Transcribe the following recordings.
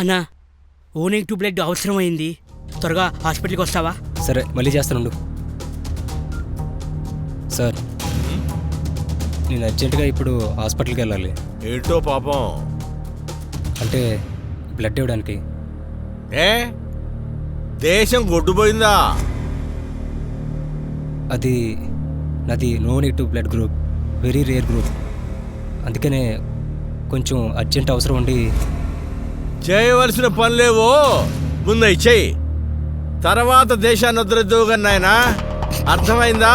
అన్నా O negative blood అవసరమైంది, త్వరగా హాస్పిటల్కి వస్తావా? సరే మళ్ళీ చేస్తానుండు. సార్ నేను అర్జెంటుగా ఇప్పుడు హాస్పిటల్కి వెళ్ళాలి. ఏంటో పాపం? అంటే బ్లడ్ ఇవ్వడానికి. ఏ దేశం గొడ్డుపోయిందా? అది నాది O negative blood group, very rare group. అందుకనే కొంచెం అర్జెంట్ అవసరం ఉండి. చేయవలసిన పనులేవో ముందు చెయ్యి, తర్వాత దేశాన్ని వదిలేద్దువుగా నాయనా, అర్థమైందా?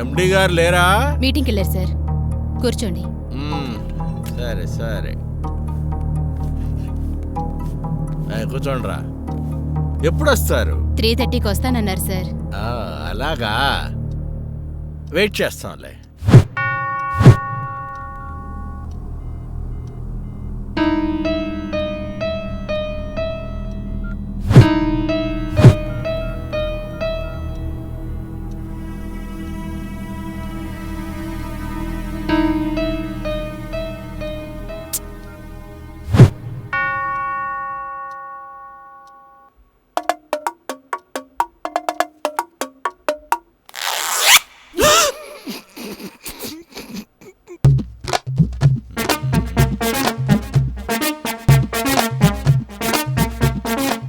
ఎండి గారు లేరా? మీటింగ్కి వెళ్ళారు సార్. కూర్చోండి. సరే సరే కూర్చోండి రా. ఎప్పుడు వస్తారు? 3:30కి వస్తానన్నారు సార్. అలాగా, వెయిట్ చేస్తాంలే.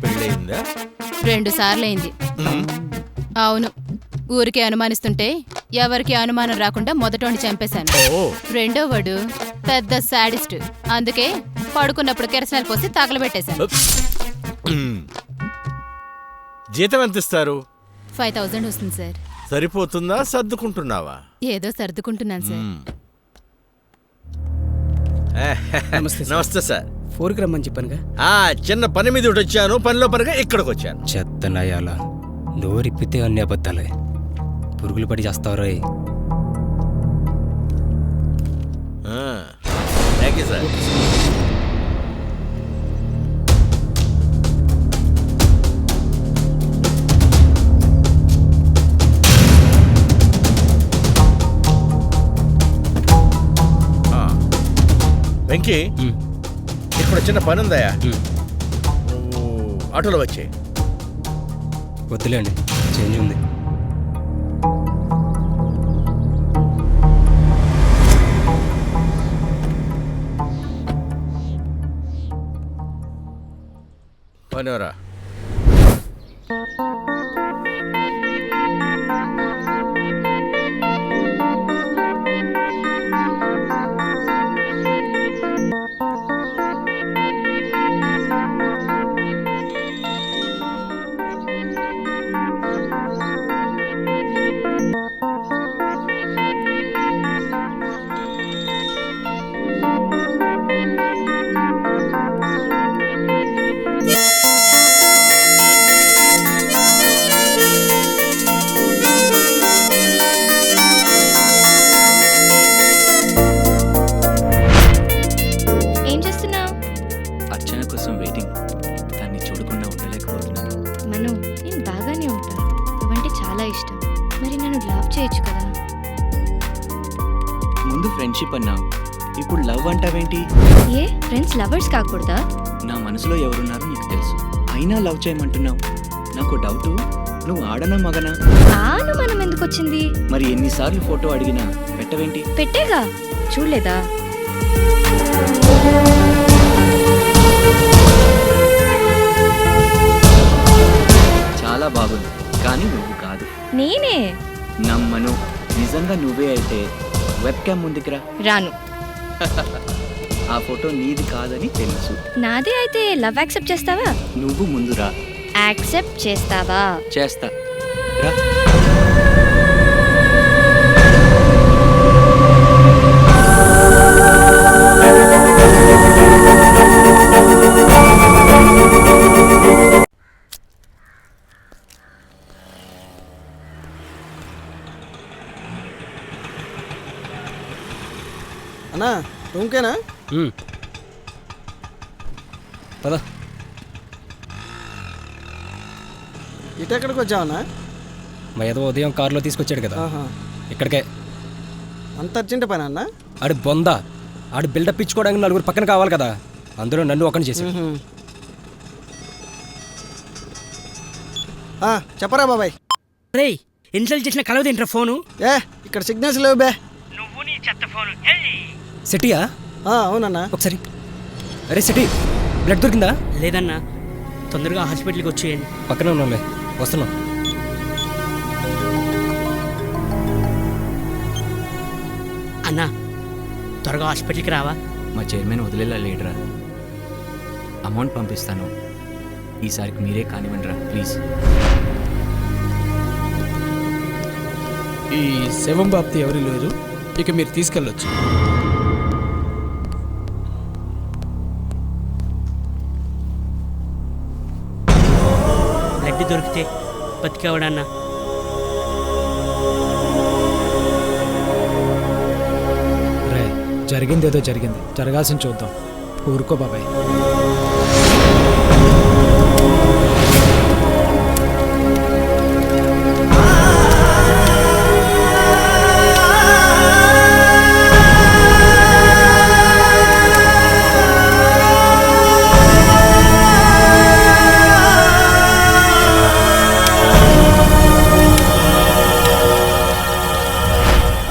పెళ్ళయిందా? 2 సార్లైంది. అవును, ఊరికే అనుమానిస్తుంటే ఎవరికి అనుమానం రాకుండా మొదటోని చంపేశాను. రెండోవాడు పెద్ద శాడిస్ట్, అందుకే పడుకున్నప్పుడు కెరసనాలు పోసి తగలబెట్టేశాను. జీతం ఎంత ఇస్తారు? 5000 వస్తుంది సార్. సరిపోతుందా, సర్దుకుంటున్నావా? ఏదో సర్దుకుంటున్నాను సార్. నమస్తే సార్. 4కి రమ్మని చెప్పానుగా. చిన్న పని మీద వచ్చాను, పనిలో పనిగా ఇక్కడికి వచ్చాను. చెత్త నయాల నోరిప్పితే అన్ని అబద్ధాలే, పురుగులు పడి చేస్తావు. Thank you sir. వెంకీ, ఇక్కడ చిన్న పని ఉందయా, నువ్వు ఆటోలో వచ్చే. వద్దులేండి, చేంజ్ ఉంది. పనివరా. ముందు ఫ్రెండ్షిప్ అన్నావు, ఇప్పుడు లవ్ అంటావేంటి? ఏ ఫ్రెండ్స్ లవర్స్ కాకూడదా? నా మనసులో ఎవరున్నారో నీకు తెలుసు, అయినా లవ్ చేయమంటున్నావు. నాకు డౌట్, నువ్వు ఆడనా మగనా? మనం ఎందుకు వచ్చింది? మరి ఎన్నిసార్లు ఫోటో అడిగినా పెట్టవేంటి? పెట్టేగా, చూడలేదా? చాలా బాగుంది, కానీ నువ్వు కాదు. నేనే. నమ్మను. నిజంగా నువ్వే అయితే వెబ్ క్యామ్ ముందుకు రా. రాను. ఆ ఫోటో నీది కాదని తెలుసు. నాదే అయితే లవ్ యాక్సెప్ట్ చేస్తావా? నువ్వు ముందు రా. యాక్సెప్ట్ చేస్తావా? చేస్తా రా. అన్నా రూమ్కేనా? పదా ఇటు ఎక్కడికి వచ్చావన్నా? మా ఏదో ఉదయం కారులో తీసుకొచ్చాడు కదా ఆహా. ఇక్కడికే. అంత అర్జెంట్ పని అన్న? ఆడి బొంద, ఆడి బిల్డప్ ఇచ్చుకోవడానికి నలుగురు పక్కన కావాలి కదా, అందులో నన్ను ఒకని చేశాడు. చెప్పరా బాబాయ్. రే ఇన్సల్ట్ చేసిన కలవదేంట్రా ఫోను? ఏ ఇక్కడ సిగ్నల్స్ లేవు బే. నువ్వు నీ చెత్త ఫోను. సిటీయా? అవునన్నా. ఒకసారి. అరే సిటీ, బ్లడ్ దొరికిందా? లేదన్నా, తొందరగా హాస్పిటల్కి వచ్చేయండి. పక్కనే ఉన్నాంలే, వస్తున్నాం. అన్నా త్వరగా హాస్పిటల్కి రావా? మా చైర్మన్ వదిలేలా లేడరా. అమౌంట్ పంపిస్తాను, ఈసారికి మీరే కానివ్వండిరా ప్లీజ్. ఈ శవం బాప్తి ఎవరు లేరు, ఇక మీరు తీసుకెళ్ళొచ్చు. బ్లడ్ దొరికితే బతికేవాడన్నా. రే జరిగింది ఏదో జరిగింది, జరగాల్సింది చూద్దాం. ఊరుకో బాబాయ్.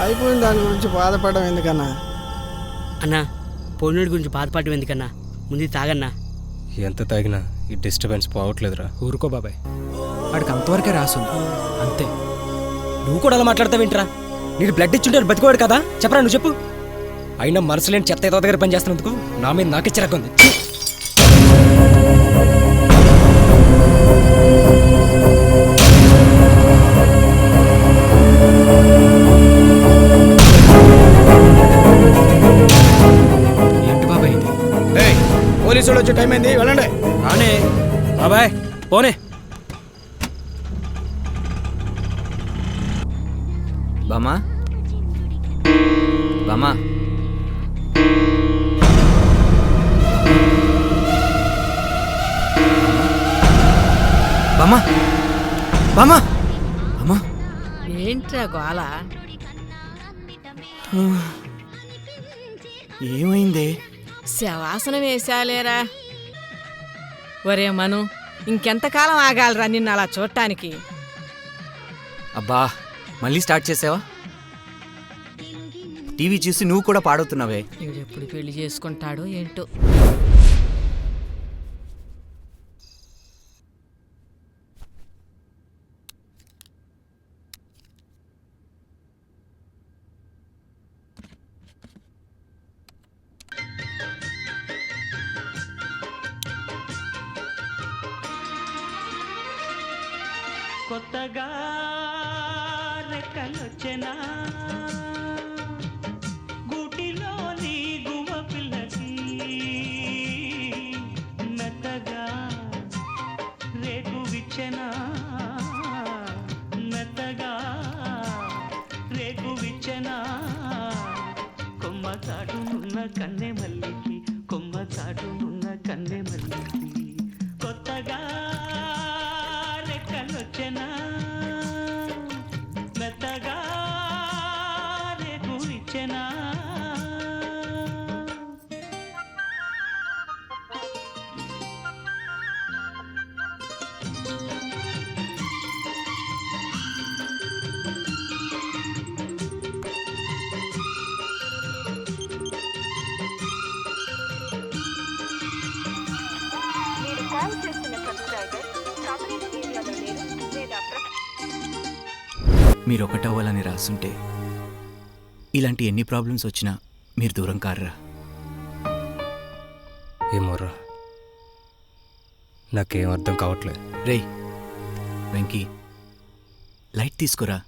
అయిపోయిన దాని గురించి బాధపడడం ఎందుకన్నా? అన్నా పోయినోడి గురించి బాధపడడం ఎందుకన్నా, ముందు తాగన్నా. ఎంత తాగినా ఈ డిస్టర్బెన్స్ పోవట్లేదురా. ఊరుకో బాబాయ్, వాడికి అంతవరకే రాసుంది అంతే. నువ్వు కూడా అలా మాట్లాడతావేంట్రా? నీకు బ్లడ్ ఇచ్చుంటే బతికోవాడు కదా, చెప్పరా నువ్వు చెప్పు. అయినా మనసు లేని చెత్త ఏదో దగ్గర పని చేస్తున్నందుకు నా మీద నాకే చిరాకుంది. ఏంటి బాబాయ్ ఇది? పోలీసులు వచ్చే టైం అయింది, వెళ్ళండి. రానే బాబాయ్, పోనే. బామా బామా బామా బామా బామా ఏంట్రా గోల? ఏమైంది? శవాసనం వేసాలేరా. ఒరే మను, ఇంకెంతకాలం ఆగాలరా నిన్ను అలా చూడటానికి? అబ్బా మళ్ళీ స్టార్ట్ చేసావా? టీవీ చూసి నువ్వు కూడా పాడవుతున్నావే. వీడెప్పుడు పెళ్లి చేసుకుంటాడో ఏంటో. కొత్తగా రెక్కలొచ్చెనా గూటిలోని గువ్వ పిల్లకి, మెత్తగా రేకు విచ్చెనా మెత్తగా రేకు విచ్చెనా, కొమ్మ చాటునున్న కన్నె మల్లికి, కొమ్మ చాటునున్న కన్నె మల్లికి, కొత్తగా రెక్కలొచ్చెనా మెత్తగా రేకు విచ్చెనా. మీరు ఒకటవ్వాలని రాసుంటే ఇలాంటి ఎన్ని ప్రాబ్లమ్స్ వచ్చినా మీరు దూరం కారురా. ఏమోరా, నాకేం అర్థం కావట్లేదు. రేయ్ వెంకీ లైట్ తీసుకురా.